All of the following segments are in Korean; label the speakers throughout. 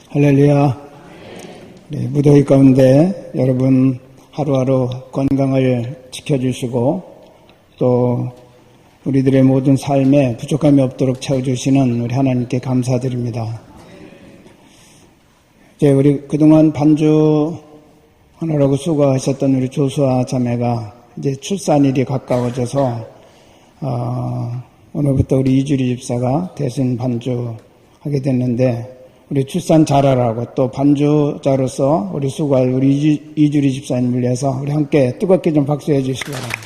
Speaker 1: 할렐루야. 네, 무더위 가운데 여러분 하루하루 건강을 지켜주시고 또 우리들의 모든 삶에 부족함이 없도록 채워주시는 우리 하나님께 감사드립니다. 이제 우리 그동안 반주하느라고 수고하셨던 우리 조수아 자매가 이제 출산일이 가까워져서 오늘부터 우리 이주리 집사가 대신 반주하게 됐는데 우리 출산 잘하라고 또 반주자로서 우리 수고할 우리 이주리 집사님을 위해서 우리 함께 뜨겁게 좀 박수해 주시기 바랍니다.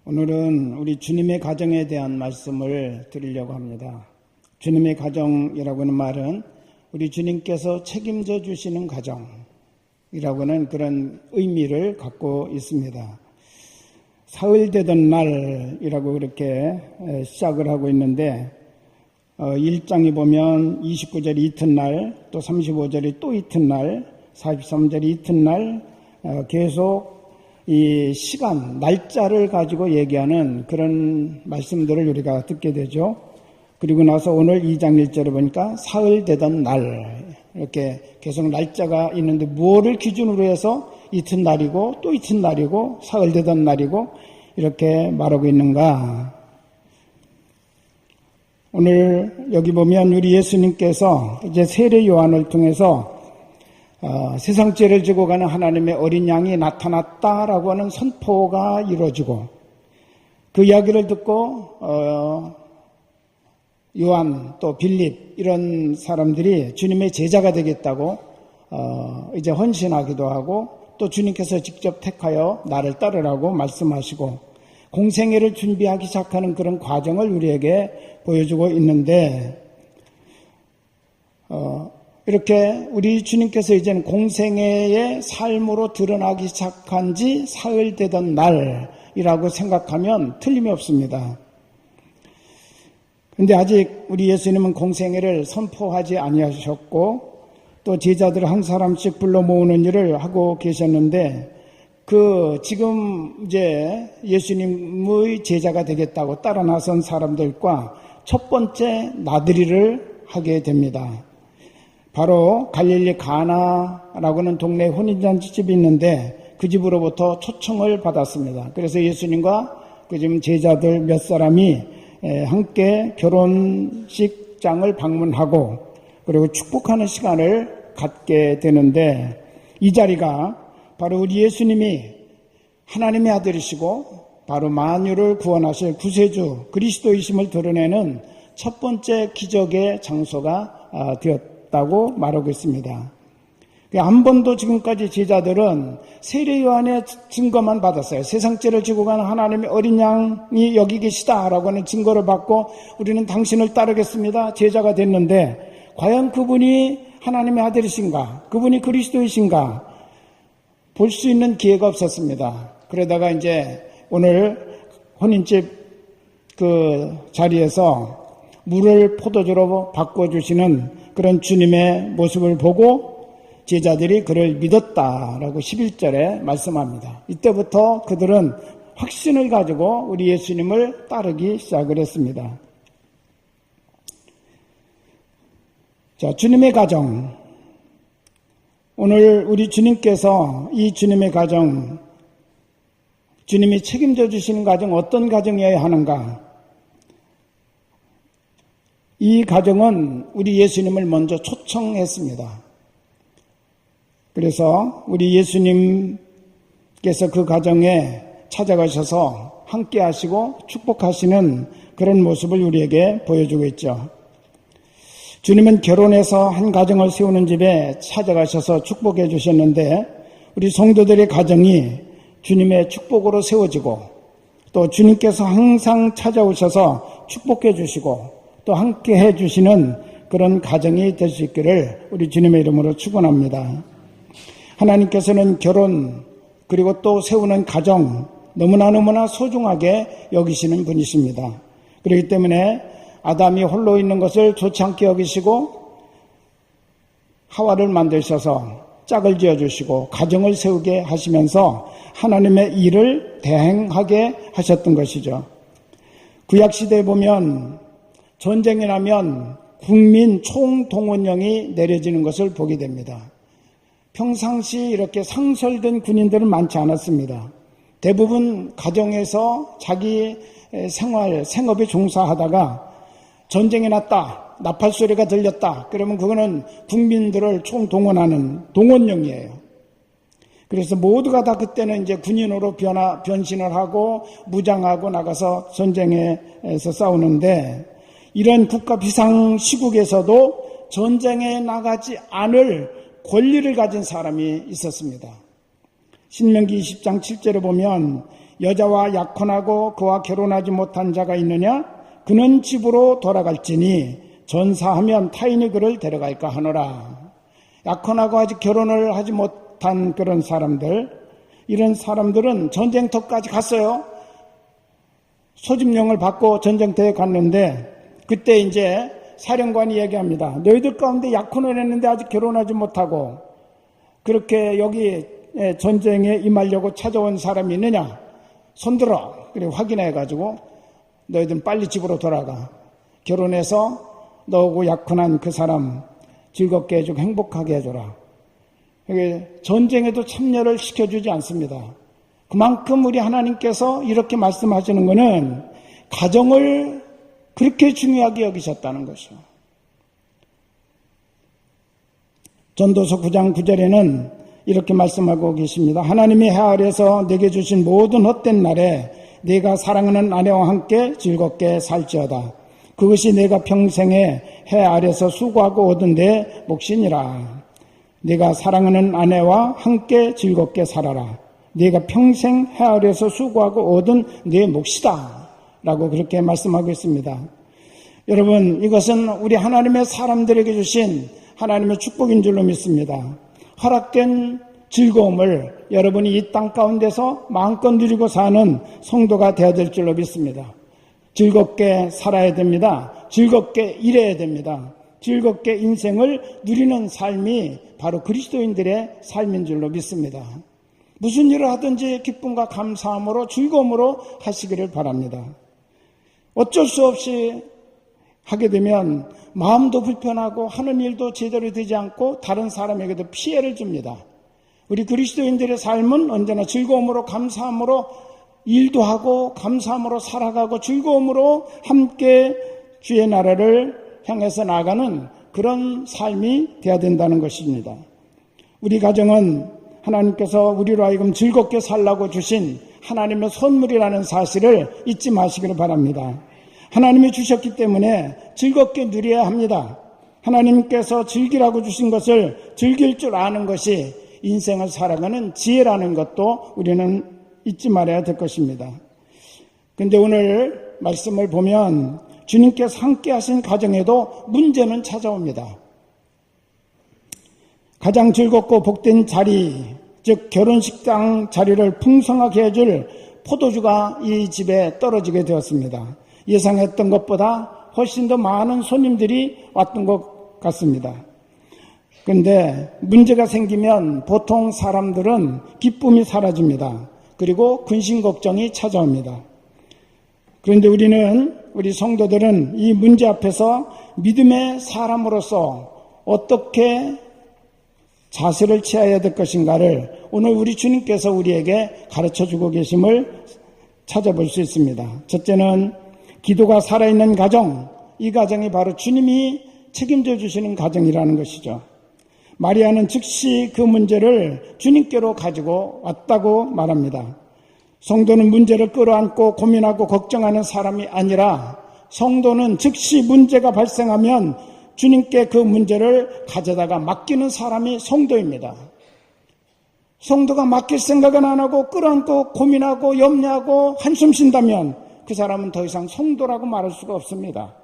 Speaker 1: 오늘은 우리 주님의 가정에 대한 말씀을 드리려고 합니다. 주님의 가정이라고 하는 말은 우리 주님께서 책임져 주시는 가정이라고 하는 그런 의미를 갖고 있습니다. 사흘 되던 날이라고 그렇게 시작을 하고 있는데 1장에 보면 29절이 이튿날, 또 35절이 또 이튿날, 43절이 이튿날 계속 이 시간, 날짜를 가지고 얘기하는 그런 말씀들을 우리가 듣게 되죠. 그리고 나서 오늘 2장 1절에 보니까 사흘 되던 날 이렇게 계속 날짜가 있는데 무엇을 기준으로 해서 이튿날이고 또 이튿날이고 사흘 되던 날이고 이렇게 말하고 있는가. 오늘 여기 보면 우리 예수님께서 이제 세례 요한을 통해서 세상 죄를 지고 가는 하나님의 어린 양이 나타났다라고 하는 선포가 이루어지고 그 이야기를 듣고 요한 또 빌립 이런 사람들이 주님의 제자가 되겠다고 이제 헌신하기도 하고 또 주님께서 직접 택하여 나를 따르라고 말씀하시고 공생애를 준비하기 시작하는 그런 과정을 우리에게 보여주고 있는데 이렇게 우리 주님께서 이제는 공생애의 삶으로 드러나기 시작한 지 사흘 되던 날이라고 생각하면 틀림이 없습니다. 그런데 아직 우리 예수님은 공생애를 선포하지 아니하셨고 또 제자들을 한 사람씩 불러 모으는 일을 하고 계셨는데 지금 이제 예수님의 제자가 되겠다고 따라 나선 사람들과 첫 번째 나들이를 하게 됩니다. 바로 갈릴리 가나라고 하는 동네에 혼인잔치집이 있는데 그 집으로부터 초청을 받았습니다. 그래서 예수님과 그 지금 제자들 몇 사람이 함께 결혼식장을 방문하고 그리고 축복하는 시간을 갖게 되는데 이 자리가 바로 우리 예수님이 하나님의 아들이시고 바로 만유를 구원하실 구세주 그리스도이심을 드러내는 첫 번째 기적의 장소가 되었다고 말하고 있습니다. 한 번도 지금까지 제자들은 세례 요한의 증거만 받았어요. 세상죄를 지고 가는 하나님의 어린 양이 여기 계시다라고 하는 증거를 받고 우리는 당신을 따르겠습니다. 제자가 됐는데 과연 그분이 하나님의 아들이신가? 그분이 그리스도이신가? 볼 수 있는 기회가 없었습니다. 그러다가 이제 오늘 혼인집 그 자리에서 물을 포도주로 바꿔주시는 그런 주님의 모습을 보고 제자들이 그를 믿었다라고 11절에 말씀합니다. 이때부터 그들은 확신을 가지고 우리 예수님을 따르기 시작을 했습니다. 자, 주님의 가정. 오늘 우리 주님께서 이 주님의 가정, 주님이 책임져 주시는 가정, 어떤 가정이어야 하는가? 이 가정은 우리 예수님을 먼저 초청했습니다. 그래서 우리 예수님께서 그 가정에 찾아가셔서 함께 하시고 축복하시는 그런 모습을 우리에게 보여주고 있죠. 주님은 결혼해서 한 가정을 세우는 집에 찾아가셔서 축복해 주셨는데 우리 성도들의 가정이 주님의 축복으로 세워지고 또 주님께서 항상 찾아오셔서 축복해 주시고 또 함께 해 주시는 그런 가정이 될 수 있기를 우리 주님의 이름으로 축원합니다. 하나님께서는 결혼 그리고 또 세우는 가정 너무나 소중하게 여기시는 분이십니다. 그렇기 때문에 아담이 홀로 있는 것을 좋지 않게 여기시고 하와를 만드셔서 짝을 지어주시고 가정을 세우게 하시면서 하나님의 일을 대행하게 하셨던 것이죠. 구약시대에 보면 전쟁이 나면 국민 총동원령이 내려지는 것을 보게 됩니다. 평상시 이렇게 상설된 군인들은 많지 않았습니다. 대부분 가정에서 자기 생업에 종사하다가 전쟁이 났다, 나팔 소리가 들렸다, 그러면 그거는 국민들을 총동원하는 동원령이에요. 그래서 모두가 다 그때는 이제 군인으로 변신을 하고 무장하고 나가서 전쟁에서 싸우는데, 이런 국가 비상시국에서도 전쟁에 나가지 않을 권리를 가진 사람이 있었습니다. 신명기 20장 7절에 보면 여자와 약혼하고 그와 결혼하지 못한 자가 있느냐? 그는 집으로 돌아갈지니 전사하면 타인이 그를 데려갈까 하노라. 약혼하고 아직 결혼을 하지 못한 그런 사람들, 이런 사람들은 전쟁터까지 갔어요. 소집령을 받고 전쟁터에 갔는데, 그때 이제 사령관이 얘기합니다. 너희들 가운데 약혼을 했는데 아직 결혼하지 못하고 그렇게 여기 전쟁에 임하려고 찾아온 사람이 있느냐? 손들어. 그래 확인해가지고 너희들은 빨리 집으로 돌아가. 결혼해서 너하고 약혼한 그 사람 즐겁게 해주고 행복하게 해줘라. 전쟁에도 참여를 시켜주지 않습니다. 그만큼 우리 하나님께서 이렇게 말씀하시는 것은 가정을 그렇게 중요하게 여기셨다는 것이요. 전도서 9장 9절에는 이렇게 말씀하고 계십니다. 하나님이 해 아래에서 내게 주신 모든 헛된 날에 내가 사랑하는 아내와 함께 즐겁게 살지어다. 그것이 내가 평생에 해 아래에서 수고하고 얻은 내 몫이니라. 내가 사랑하는 아내와 함께 즐겁게 살아라. 네가 평생 해 아래에서 수고하고 얻은 내 몫이다. 라고 그렇게 말씀하고 있습니다. 여러분, 이것은 우리 하나님의 사람들에게 주신 하나님의 축복인 줄로 믿습니다. 허락된 즐거움을 여러분이 이 땅 가운데서 마음껏 누리고 사는 성도가 되어야 될 줄로 믿습니다. 즐겁게 살아야 됩니다. 즐겁게 일해야 됩니다. 즐겁게 인생을 누리는 삶이 바로 그리스도인들의 삶인 줄로 믿습니다. 무슨 일을 하든지 기쁨과 감사함으로 즐거움으로 하시기를 바랍니다. 어쩔 수 없이 하게 되면 마음도 불편하고 하는 일도 제대로 되지 않고 다른 사람에게도 피해를 줍니다. 우리 그리스도인들의 삶은 언제나 즐거움으로 감사함으로 일도 하고 감사함으로 살아가고 즐거움으로 함께 주의 나라를 향해서 나아가는 그런 삶이 되어야 된다는 것입니다. 우리 가정은 하나님께서 우리로 하여금 즐겁게 살라고 주신 하나님의 선물이라는 사실을 잊지 마시기를 바랍니다. 하나님이 주셨기 때문에 즐겁게 누려야 합니다. 하나님께서 즐기라고 주신 것을 즐길 줄 아는 것이 인생을 살아가는 지혜라는 것도 우리는 잊지 말아야 될 것입니다. 그런데 오늘 말씀을 보면 주님께서 함께 하신 가정에도 문제는 찾아옵니다. 가장 즐겁고 복된 자리, 즉 결혼식장 자리를 풍성하게 해줄 포도주가 이 집에 떨어지게 되었습니다. 예상했던 것보다 훨씬 더 많은 손님들이 왔던 것 같습니다. 그런데 문제가 생기면 보통 사람들은 기쁨이 사라집니다. 그리고 근심 걱정이 찾아옵니다. 그런데 우리 성도들은 이 문제 앞에서 믿음의 사람으로서 어떻게 자세를 취해야 될 것인가를 오늘 우리 주님께서 우리에게 가르쳐주고 계심을 찾아볼 수 있습니다. 첫째는 기도가 살아있는 가정, 이 가정이 바로 주님이 책임져 주시는 가정이라는 것이죠. 마리아는 즉시 그 문제를 주님께로 가지고 왔다고 말합니다. 성도는 문제를 끌어안고 고민하고 걱정하는 사람이 아니라 성도는 즉시 문제가 발생하면 주님께 그 문제를 가져다가 맡기는 사람이 성도입니다. 성도가 맡길 생각은 안 하고 끌어안고 고민하고 염려하고 한숨 쉰다면 그 사람은 더 이상 성도라고 말할 수가 없습니다.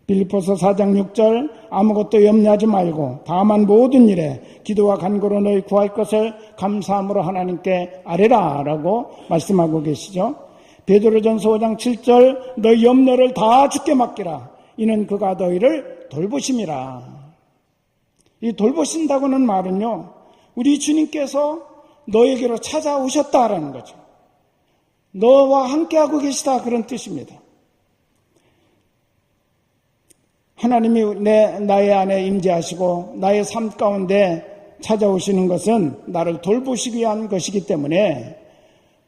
Speaker 1: 빌립보서 4장 6절 아무것도 염려하지 말고 다만 모든 일에 기도와 간구로 너희 구할 것을 감사함으로 하나님께 아뢰라 라고 말씀하고 계시죠. 베드로전서 5장 7절 너희 염려를 다 주께 맡기라 이는 그가 너희를 돌보심이라. 이 돌보신다고는 말은요 우리 주님께서 너에게로 찾아오셨다라는 거죠. 너와 함께하고 계시다 그런 뜻입니다. 하나님이 나의 안에 임재하시고 나의 삶 가운데 찾아오시는 것은 나를 돌보시기 위한 것이기 때문에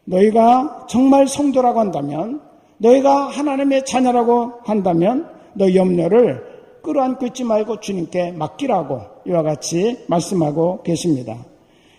Speaker 1: 너희가 정말 성도라고 한다면, 너희가 하나님의 자녀라고 한다면 너희 염려를 끌어안고 있지 말고 주님께 맡기라고 이와 같이 말씀하고 계십니다.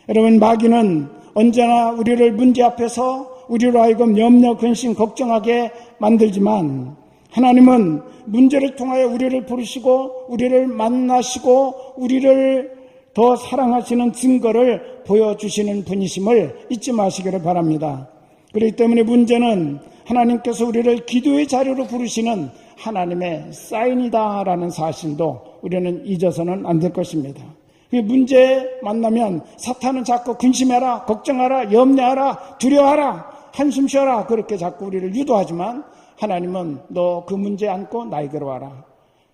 Speaker 1: 여러분, 마귀는 언제나 우리를 문제 앞에서 우리로 하여금 염려, 근심, 걱정하게 만들지만 하나님은 문제를 통하여 우리를 부르시고 우리를 만나시고 우리를 더 사랑하시는 증거를 보여주시는 분이심을 잊지 마시기를 바랍니다. 그렇기 때문에 문제는 하나님께서 우리를 기도의 자리로 부르시는 하나님의 사인이다라는 사실도 우리는 잊어서는 안 될 것입니다. 그 문제 만나면 사탄은 자꾸 근심해라, 걱정하라, 염려하라, 두려워하라, 한숨 쉬어라 그렇게 자꾸 우리를 유도하지만 하나님은 너 그 문제 안고 나에게로 와라.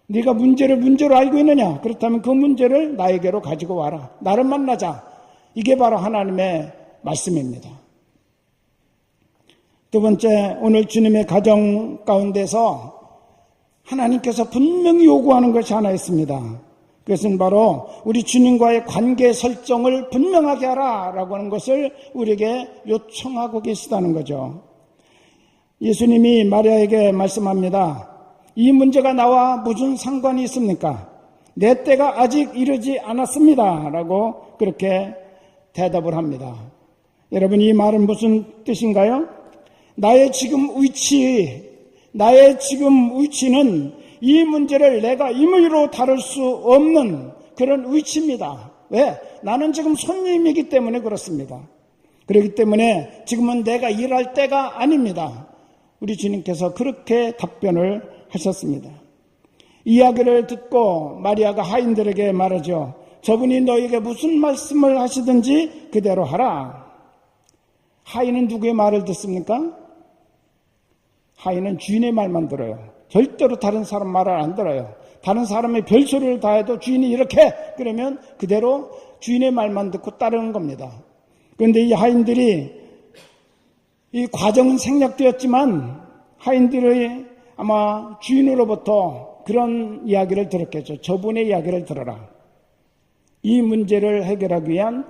Speaker 1: 네가 문제를 문제로 알고 있느냐? 그렇다면 그 문제를 나에게로 가지고 와라. 나를 만나자. 이게 바로 하나님의 말씀입니다. 두 번째, 오늘 주님의 가정 가운데서 하나님께서 분명히 요구하는 것이 하나 있습니다. 그것은 바로 우리 주님과의 관계 설정을 분명하게 하라라고 하는 것을 우리에게 요청하고 계시다는 거죠. 예수님이 마리아에게 말씀합니다. 이 문제가 나와 무슨 상관이 있습니까? 내 때가 아직 이르지 않았습니다. 라고 그렇게 대답을 합니다. 여러분, 이 말은 무슨 뜻인가요? 나의 지금 위치는 이 문제를 내가 임의로 다룰 수 없는 그런 위치입니다. 왜? 나는 지금 손님이기 때문에 그렇습니다. 그렇기 때문에 지금은 내가 일할 때가 아닙니다. 우리 주님께서 그렇게 답변을 하셨습니다. 이야기를 듣고 마리아가 하인들에게 말하죠. 저분이 너에게 무슨 말씀을 하시든지 그대로 하라. 하인은 누구의 말을 듣습니까? 하인은 주인의 말만 들어요. 절대로 다른 사람 말을 안 들어요. 다른 사람의 별소리를 다 해도 주인이 이렇게 그러면 그대로 주인의 말만 듣고 따르는 겁니다. 그런데 이 하인들이 이 과정은 생략되었지만 하인들의 아마 주인으로부터 그런 이야기를 들었겠죠. 저분의 이야기를 들어라. 이 문제를 해결하기 위한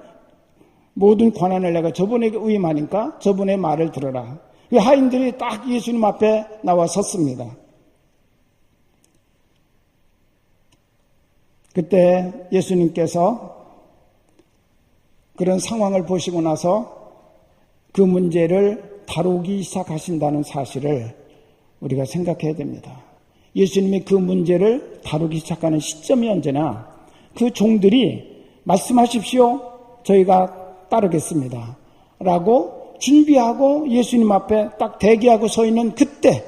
Speaker 1: 모든 권한을 내가 저분에게 위임하니까 저분의 말을 들어라. 그 하인들이 딱 예수님 앞에 나와 섰습니다. 그때 예수님께서 그런 상황을 보시고 나서 그 문제를 다루기 시작하신다는 사실을 우리가 생각해야 됩니다. 예수님이 그 문제를 다루기 시작하는 시점이 언제나 그 종들이 말씀하십시오. 저희가 따르겠습니다. 라고 준비하고 예수님 앞에 딱 대기하고 서 있는 그때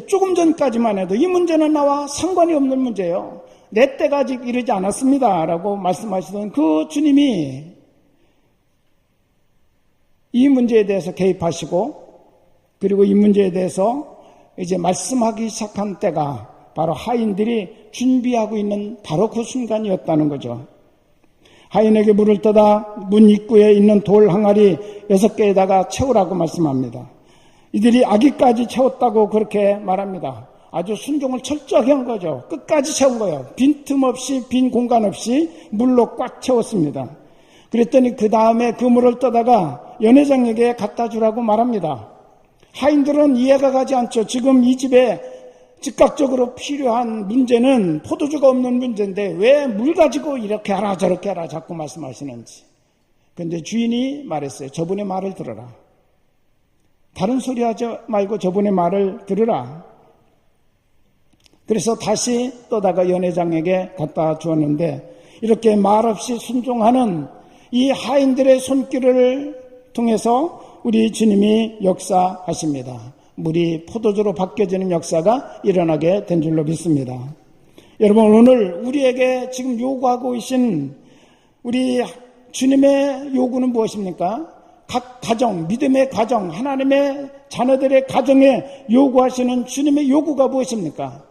Speaker 1: 조금 전까지만 해도 이 문제는 나와 상관이 없는 문제예요. 내 때가 아직 이르지 않았습니다. 라고 말씀하시던 그 주님이 이 문제에 대해서 개입하시고 그리고 이 문제에 대해서 이제 말씀하기 시작한 때가 바로 하인들이 준비하고 있는 바로 그 순간이었다는 거죠. 하인에게 물을 떠다 문 입구에 있는 돌 항아리 6개에다가 채우라고 말씀합니다. 이들이 아기까지 채웠다고 그렇게 말합니다. 아주 순종을 철저하게 한 거죠. 끝까지 채운 거예요. 빈틈없이, 빈 공간 없이 물로 꽉 채웠습니다. 그랬더니 그 다음에 그 물을 떠다가 연회장에게 갖다 주라고 말합니다. 하인들은 이해가 가지 않죠. 지금 이 집에 즉각적으로 필요한 문제는 포도주가 없는 문제인데 왜 물 가지고 이렇게 하라 저렇게 하라 자꾸 말씀하시는지. 그런데 주인이 말했어요. 저분의 말을 들어라. 다른 소리 하지 말고 저분의 말을 들으라. 그래서 다시 떠다가 연회장에게 갖다 주었는데 이렇게 말없이 순종하는 이 하인들의 손길을 통해서 우리 주님이 역사하십니다. 물이 포도주로 바뀌어지는 역사가 일어나게 된 줄로 믿습니다. 여러분, 오늘 우리에게 지금 요구하고 계신 우리 주님의 요구는 무엇입니까? 각 가정, 믿음의 가정, 하나님의 자녀들의 가정에 요구하시는 주님의 요구가 무엇입니까?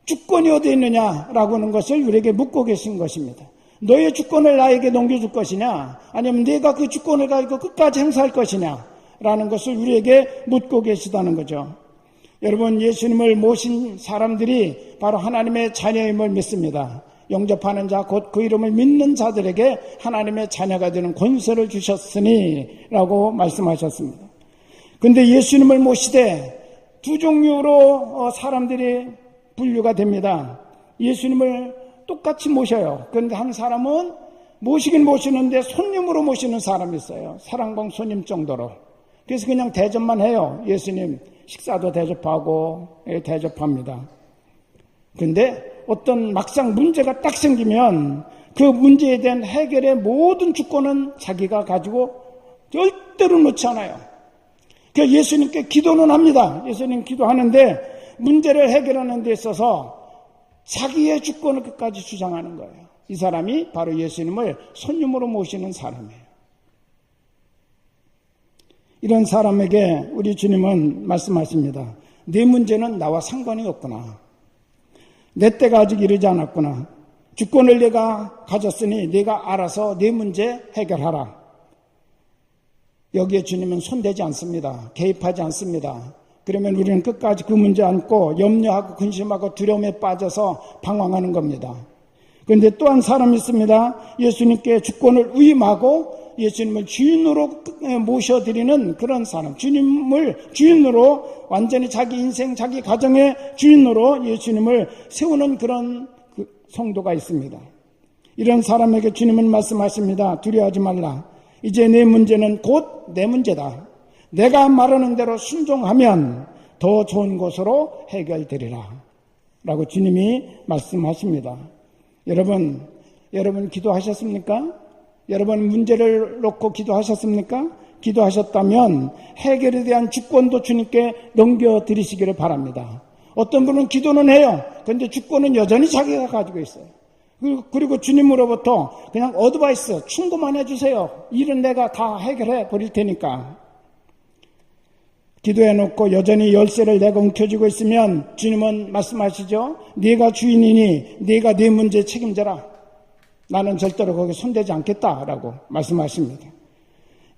Speaker 1: 주권이 어디 있느냐라고 하는 것을 우리에게 묻고 계신 것입니다. 너의 주권을 나에게 넘겨줄 것이냐, 아니면 내가 그 주권을 가지고 끝까지 행사할 것이냐 라는 것을 우리에게 묻고 계시다는 거죠. 여러분, 예수님을 모신 사람들이 바로 하나님의 자녀임을 믿습니다. 영접하는 자, 곧 그 이름을 믿는 자들에게 하나님의 자녀가 되는 권세를 주셨으니 라고 말씀하셨습니다. 그런데 예수님을 모시되 두 종류로 사람들이 분류가 됩니다. 예수님을 똑같이 모셔요. 그런데 한 사람은 모시긴 모시는데 손님으로 모시는 사람이 있어요. 사랑방 손님 정도로. 그래서 그냥 대접만 해요. 예수님 식사도 대접하고 대접합니다. 그런데 어떤 막상 문제가 딱 생기면 그 문제에 대한 해결의 모든 주권은 자기가 가지고 절대로 놓지 않아요. 그래서 예수님께 기도는 합니다. 예수님 기도하는데 문제를 해결하는 데 있어서 자기의 주권을 끝까지 주장하는 거예요. 이 사람이 바로 예수님을 손님으로 모시는 사람이에요. 이런 사람에게 우리 주님은 말씀하십니다. 네 문제는 나와 상관이 없구나. 내 때가 아직 이르지 않았구나. 주권을 내가 가졌으니 네가 알아서 네 문제 해결하라. 여기에 주님은 손대지 않습니다. 개입하지 않습니다. 그러면 우리는 끝까지 그 문제 안고 염려하고 근심하고 두려움에 빠져서 방황하는 겁니다. 그런데 또 한 사람이 있습니다. 예수님께 주권을 위임하고 예수님을 주인으로 모셔드리는 그런 사람, 주님을 주인으로 완전히 자기 인생, 자기 가정의 주인으로 예수님을 세우는 그런 성도가 있습니다. 이런 사람에게 주님은 말씀하십니다. 두려워하지 말라. 이제 내 문제는 곧 내 문제다. 내가 말하는 대로 순종하면 더 좋은 곳으로 해결되리라 라고 주님이 말씀하십니다. 여러분 기도하셨습니까? 여러분 문제를 놓고 기도하셨습니까? 기도하셨다면 해결에 대한 주권도 주님께 넘겨드리시기를 바랍니다. 어떤 분은 기도는 해요. 그런데 주권은 여전히 자기가 가지고 있어요. 그리고 주님으로부터 그냥 어드바이스, 충고만 해주세요. 일은 내가 다 해결해 버릴 테니까. 기도해놓고 여전히 열쇠를 내가 움켜쥐고 있으면 주님은 말씀하시죠. 네가 주인이니 네가 네 문제 책임져라. 나는 절대로 거기 손대지 않겠다라고 말씀하십니다.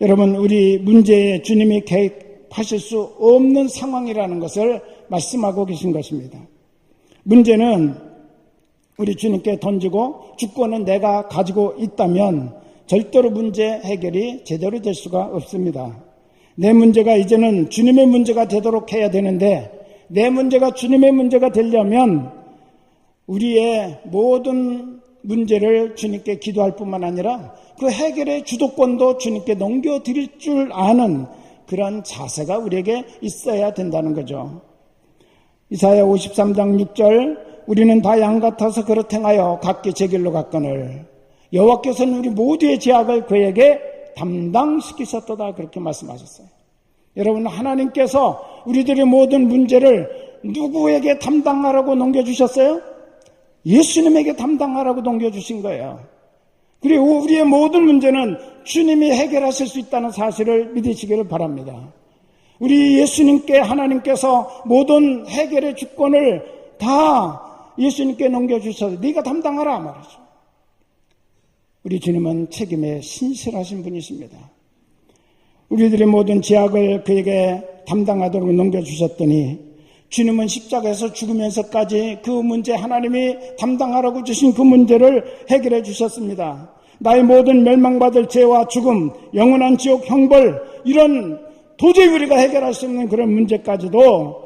Speaker 1: 여러분, 우리 문제에 주님이 개입하실 수 없는 상황이라는 것을 말씀하고 계신 것입니다. 문제는 우리 주님께 던지고 주권은 내가 가지고 있다면 절대로 문제 해결이 제대로 될 수가 없습니다. 내 문제가 이제는 주님의 문제가 되도록 해야 되는데 내 문제가 주님의 문제가 되려면 우리의 모든 문제를 주님께 기도할 뿐만 아니라 그 해결의 주도권도 주님께 넘겨드릴 줄 아는 그런 자세가 우리에게 있어야 된다는 거죠. 이사야 53장 6절 우리는 다 양 같아서 그릇 행하여 각기 제 길로 갔거늘 여호와께서는 우리 모두의 죄악을 그에게 담당시키셨도다 그렇게 말씀하셨어요. 여러분, 하나님께서 우리들의 모든 문제를 누구에게 담당하라고 넘겨주셨어요? 예수님에게 담당하라고 넘겨주신 거예요. 그리고 우리의 모든 문제는 주님이 해결하실 수 있다는 사실을 믿으시기를 바랍니다. 우리 예수님께 하나님께서 모든 해결의 주권을 다 예수님께 넘겨주셔서 네가 담당하라 말이죠. 우리 주님은 책임에 신실하신 분이십니다. 우리들의 모든 죄악을 그에게 담당하도록 넘겨주셨더니 주님은 십자가에서 죽으면서까지 그 문제 하나님이 담당하라고 주신 그 문제를 해결해 주셨습니다. 나의 모든 멸망받을 죄와 죽음, 영원한 지옥 형벌 이런 도저히 우리가 해결할 수 없는 그런 문제까지도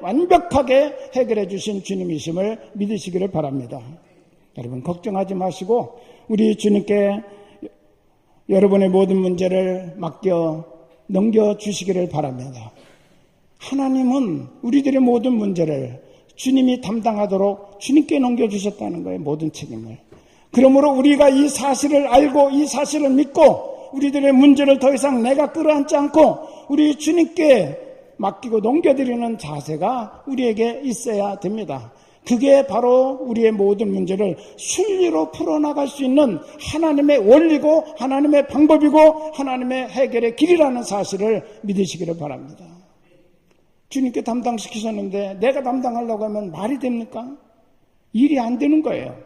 Speaker 1: 완벽하게 해결해 주신 주님이심을 믿으시기를 바랍니다. 여러분 걱정하지 마시고 우리 주님께 여러분의 모든 문제를 넘겨주시기를 바랍니다. 하나님은 우리들의 모든 문제를 주님이 담당하도록 주님께 넘겨주셨다는 거예요. 모든 책임을. 그러므로 우리가 이 사실을 알고 이 사실을 믿고 우리들의 문제를 더 이상 내가 끌어안지 않고 우리 주님께 맡기고 넘겨드리는 자세가 우리에게 있어야 됩니다. 그게 바로 우리의 모든 문제를 순리로 풀어나갈 수 있는 하나님의 원리고 하나님의 방법이고 하나님의 해결의 길이라는 사실을 믿으시기를 바랍니다. 주님께 담당시키셨는데 내가 담당하려고 하면 말이 됩니까? 일이 안 되는 거예요.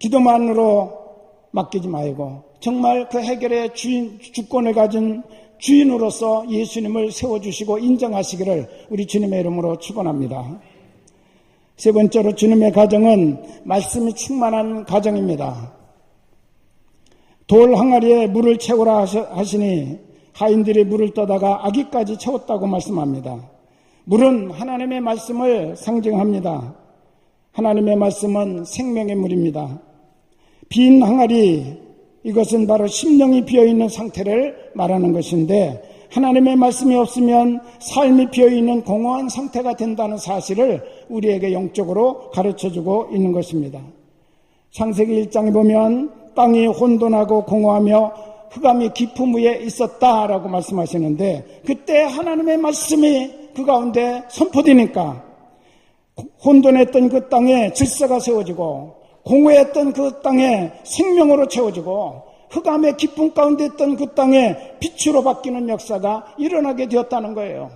Speaker 1: 기도만으로 맡기지 말고 정말 그 해결의 주권을 가진 주인으로서 예수님을 세워주시고 인정하시기를 우리 주님의 이름으로 축원합니다. 세 번째로 주님의 가정은 말씀이 충만한 가정입니다. 돌 항아리에 물을 채우라 하시니 하인들이 물을 떠다가 아기까지 채웠다고 말씀합니다. 물은 하나님의 말씀을 상징합니다. 하나님의 말씀은 생명의 물입니다. 빈 항아리, 이것은 바로 심령이 비어있는 상태를 말하는 것인데 하나님의 말씀이 없으면 삶이 비어있는 공허한 상태가 된다는 사실을 우리에게 영적으로 가르쳐주고 있는 것입니다. 창세기 1장에 보면 땅이 혼돈하고 공허하며 흑암이 깊음 위에 있었다라고 말씀하시는데 그때 하나님의 말씀이 그 가운데 선포되니까 혼돈했던 그 땅에 질서가 세워지고 공허했던 그 땅에 생명으로 채워지고 흑암의 깊은 가운데 있던 그 땅에 빛으로 바뀌는 역사가 일어나게 되었다는 거예요.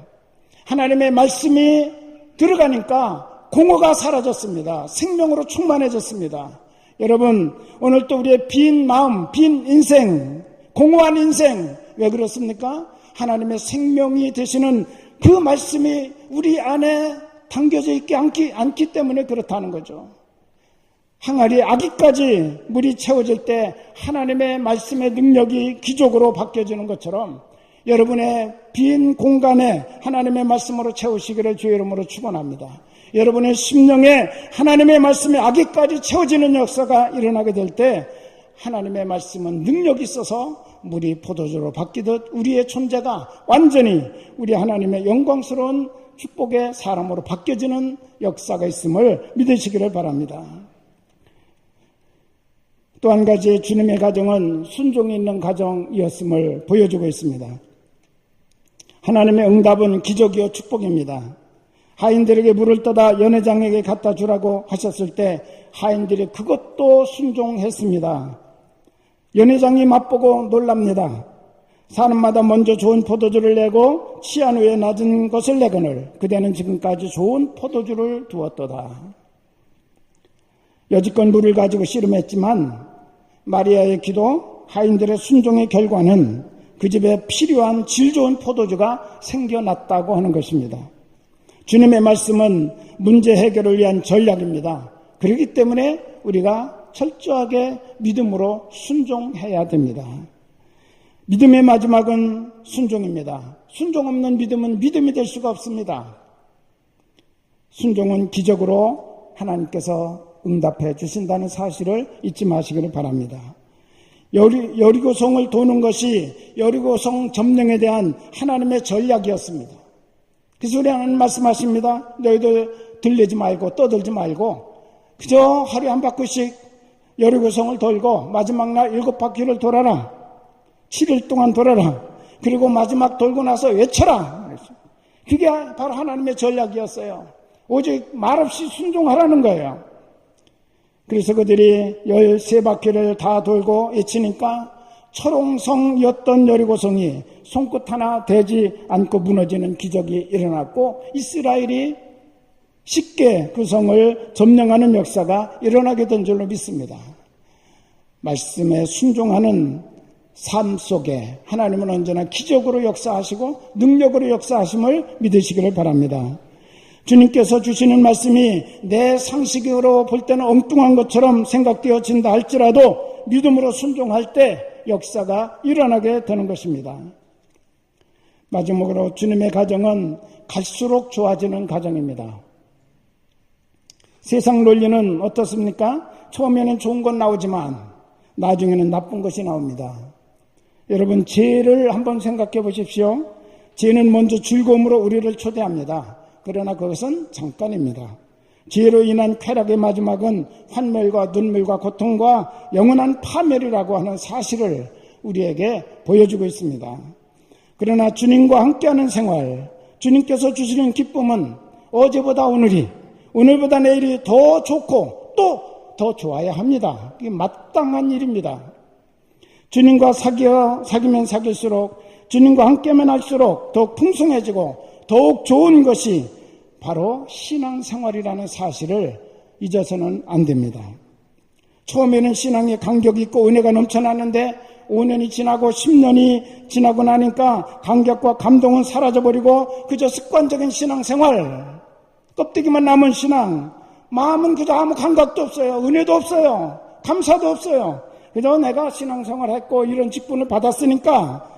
Speaker 1: 하나님의 말씀이 들어가니까 공허가 사라졌습니다. 생명으로 충만해졌습니다. 여러분, 오늘 또 우리의 빈 마음, 빈 인생, 공허한 인생, 왜 그렇습니까? 하나님의 생명이 되시는 그 말씀이 우리 안에 담겨져 있지 않기 때문에 그렇다는 거죠. 항아리 아기까지 물이 채워질 때 하나님의 말씀의 능력이 기적으로 바뀌어지는 것처럼 여러분의 빈 공간에 하나님의 말씀으로 채우시기를 주의 이름으로 축원합니다. 여러분의 심령에 하나님의 말씀이 아기까지 채워지는 역사가 일어나게 될 때 하나님의 말씀은 능력이 있어서 물이 포도주로 바뀌듯 우리의 존재가 완전히 우리 하나님의 영광스러운 축복의 사람으로 바뀌어지는 역사가 있음을 믿으시기를 바랍니다. 또 한 가지 주님의 가정은 순종이 있는 가정이었음을 보여주고 있습니다. 하나님의 응답은 기적이요 축복입니다. 하인들에게 물을 떠다 연회장에게 갖다 주라고 하셨을 때 하인들이 그것도 순종했습니다. 연회장이 맛보고 놀랍니다. 사람마다 먼저 좋은 포도주를 내고 취한 후에 낮은 것을 내거늘 그대는 지금까지 좋은 포도주를 두었도다. 여지껏 물을 가지고 씨름했지만 마리아의 기도, 하인들의 순종의 결과는 그 집에 필요한 질 좋은 포도주가 생겨났다고 하는 것입니다. 주님의 말씀은 문제 해결을 위한 전략입니다. 그렇기 때문에 우리가 철저하게 믿음으로 순종해야 됩니다. 믿음의 마지막은 순종입니다. 순종 없는 믿음은 믿음이 될 수가 없습니다. 순종은 기적으로 하나님께서 응답해 주신다는 사실을 잊지 마시기를 바랍니다. 여리고성을 도는 것이 여리고성 점령에 대한 하나님의 전략이었습니다. 그래서 우리 하나님 말씀하십니다. 너희들 들리지 말고 떠들지 말고 그저 하루에 한 바퀴씩 여리고성을 돌고 마지막 날 7바퀴를 돌아라. 7일 동안 돌아라. 그리고 마지막 돌고 나서 외쳐라. 그게 바로 하나님의 전략이었어요. 오직 말없이 순종하라는 거예요. 그래서 그들이 13바퀴를 다 돌고 외치니까 철옹성이었던 여리고성이 손끝 하나 대지 않고 무너지는 기적이 일어났고 이스라엘이 쉽게 그 성을 점령하는 역사가 일어나게 된 줄로 믿습니다. 말씀에 순종하는 삶 속에 하나님은 언제나 기적으로 역사하시고 능력으로 역사하심을 믿으시기를 바랍니다. 주님께서 주시는 말씀이 내 상식으로 볼 때는 엉뚱한 것처럼 생각되어진다 할지라도 믿음으로 순종할 때 역사가 일어나게 되는 것입니다. 마지막으로 주님의 가정은 갈수록 좋아지는 가정입니다. 세상 논리는 어떻습니까? 처음에는 좋은 건 나오지만 나중에는 나쁜 것이 나옵니다. 여러분, 죄를 한번 생각해 보십시오. 죄는 먼저 즐거움으로 우리를 초대합니다. 그러나 그것은 잠깐입니다. 죄로 인한 쾌락의 마지막은 환멸과 눈물과 고통과 영원한 파멸이라고 하는 사실을 우리에게 보여주고 있습니다. 그러나 주님과 함께하는 생활, 주님께서 주시는 기쁨은 어제보다 오늘이, 오늘보다 내일이 더 좋고 또 더 좋아야 합니다. 이게 마땅한 일입니다. 주님과 사귀면 사귈수록, 주님과 함께만 할수록 더욱 풍성해지고 더욱 좋은 것이 바로 신앙생활이라는 사실을 잊어서는 안 됩니다. 처음에는 신앙에 감격이 있고 은혜가 넘쳐나는데 5년이 지나고 10년이 지나고 나니까 감격과 감동은 사라져버리고 그저 습관적인 신앙생활, 껍데기만 남은 신앙, 마음은 그저 아무 감각도 없어요. 은혜도 없어요. 감사도 없어요. 그저 내가 신앙생활 했고 이런 직분을 받았으니까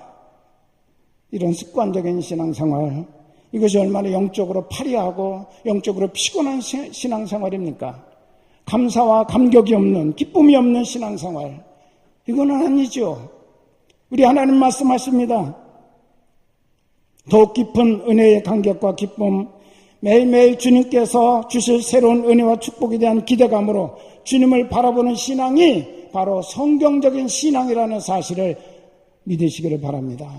Speaker 1: 이런 습관적인 신앙생활, 이것이 얼마나 영적으로 파리하고 영적으로 피곤한 신앙생활입니까? 감사와 감격이 없는, 기쁨이 없는 신앙생활, 이거는 아니죠. 우리 하나님 말씀하십니다. 더욱 깊은 은혜의 감격과 기쁨, 매일매일 주님께서 주실 새로운 은혜와 축복에 대한 기대감으로 주님을 바라보는 신앙이 바로 성경적인 신앙이라는 사실을 믿으시기를 바랍니다.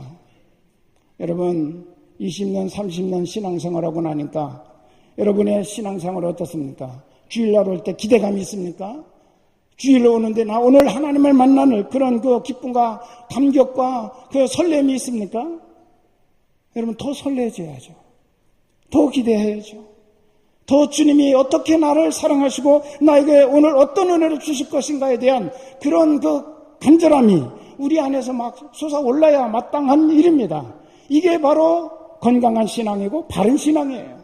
Speaker 1: 여러분, 20년, 30년 신앙생활하고 나니까 여러분의 신앙생활 어떻습니까? 주일날 올 때 기대감이 있습니까? 주일로 오는데 나 오늘 하나님을 만나는 그런 그 기쁨과 감격과 그 설렘이 있습니까? 여러분, 더 설레져야죠. 더 기대해야죠. 더 주님이 어떻게 나를 사랑하시고 나에게 오늘 어떤 은혜를 주실 것인가에 대한 그런 그 간절함이 우리 안에서 막 솟아올라야 마땅한 일입니다. 이게 바로 건강한 신앙이고 바른 신앙이에요.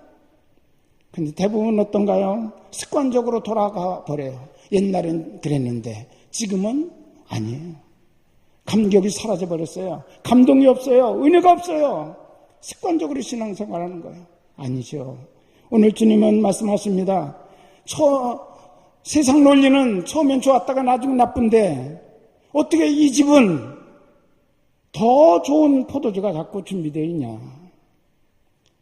Speaker 1: 근데 대부분 어떤가요? 습관적으로 돌아가 버려요. 옛날엔 그랬는데 지금은 아니에요. 감격이 사라져 버렸어요. 감동이 없어요. 은혜가 없어요. 습관적으로 신앙생활하는 거예요. 아니죠. 오늘 주님은 말씀하십니다. 세상 논리는 처음엔 좋았다가 나중에 나쁜데 어떻게 이 집은 더 좋은 포도주가 자꾸 준비되어 있냐.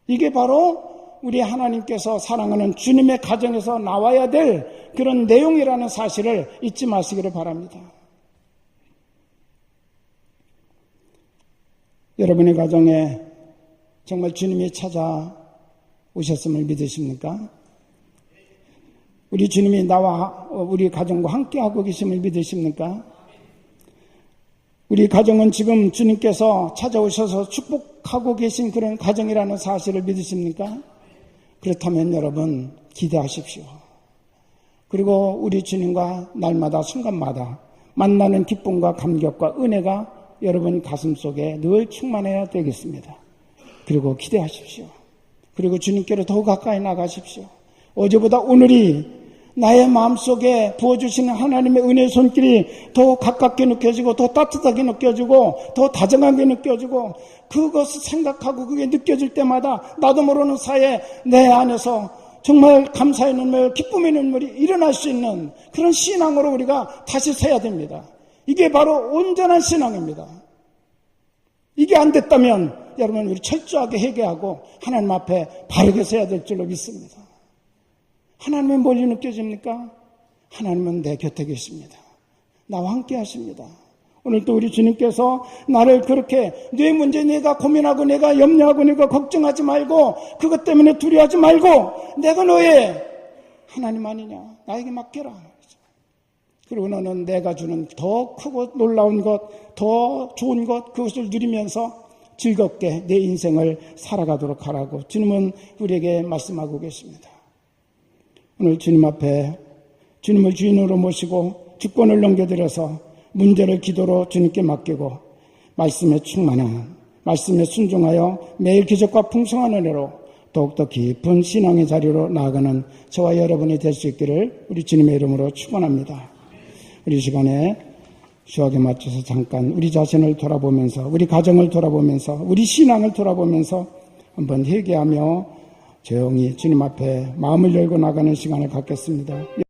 Speaker 1: 이게 바로 우리 하나님께서 사랑하는 주님의 가정에서 나와야 될 그런 내용이라는 사실을 잊지 마시기를 바랍니다. 여러분의 가정에 정말 주님이 찾아오셨음을 믿으십니까? 우리 주님이 나와 우리 가정과 함께하고 계심을 믿으십니까? 우리 가정은 지금 주님께서 찾아오셔서 축복하고 계신 그런 가정이라는 사실을 믿으십니까? 그렇다면 여러분 기대하십시오. 그리고 우리 주님과 날마다 순간마다 만나는 기쁨과 감격과 은혜가 여러분 가슴속에 늘 충만해야 되겠습니다. 그리고 기대하십시오. 그리고 주님께로 더 가까이 나가십시오. 어제보다 오늘이 나의 마음속에 부어주시는 하나님의 은혜의 손길이 더 가깝게 느껴지고 더 따뜻하게 느껴지고 더 다정하게 느껴지고 그것을 생각하고 그게 느껴질 때마다 나도 모르는 사이에 내 안에서 정말 감사의 눈물, 기쁨의 눈물이 일어날 수 있는 그런 신앙으로 우리가 다시 서야 됩니다. 이게 바로 온전한 신앙입니다. 이게 안 됐다면 여러분 우리 철저하게 회개하고 하나님 앞에 바르게 서야 될 줄로 믿습니다. 하나님은 멀리 느껴집니까? 하나님은 내 곁에 계십니다. 나와 함께 하십니다. 오늘 또 우리 주님께서 나를 그렇게 내 문제 내가 고민하고 내가 염려하고 내가 걱정하지 말고 그것 때문에 두려워하지 말고 내가 너의 하나님 아니냐 나에게 맡겨라. 그리고 너는 내가 주는 더 크고 놀라운 것, 더 좋은 것 그것을 누리면서 즐겁게 내 인생을 살아가도록 하라고 주님은 우리에게 말씀하고 계십니다. 오늘 주님 앞에 주님을 주인으로 모시고 주권을 넘겨드려서 문제를 기도로 주님께 맡기고 말씀에 충만한 말씀에 순종하여 매일 기적과 풍성한 은혜로 더욱더 깊은 신앙의 자리로 나아가는 저와 여러분이 될 수 있기를 우리 주님의 이름으로 축원합니다. 우리 시간에 수학에 맞춰서 잠깐 우리 자신을 돌아보면서 우리 가정을 돌아보면서 우리 신앙을 돌아보면서 한번 회개하며 조용히 주님 앞에 마음을 열고 나가는 시간을 갖겠습니다.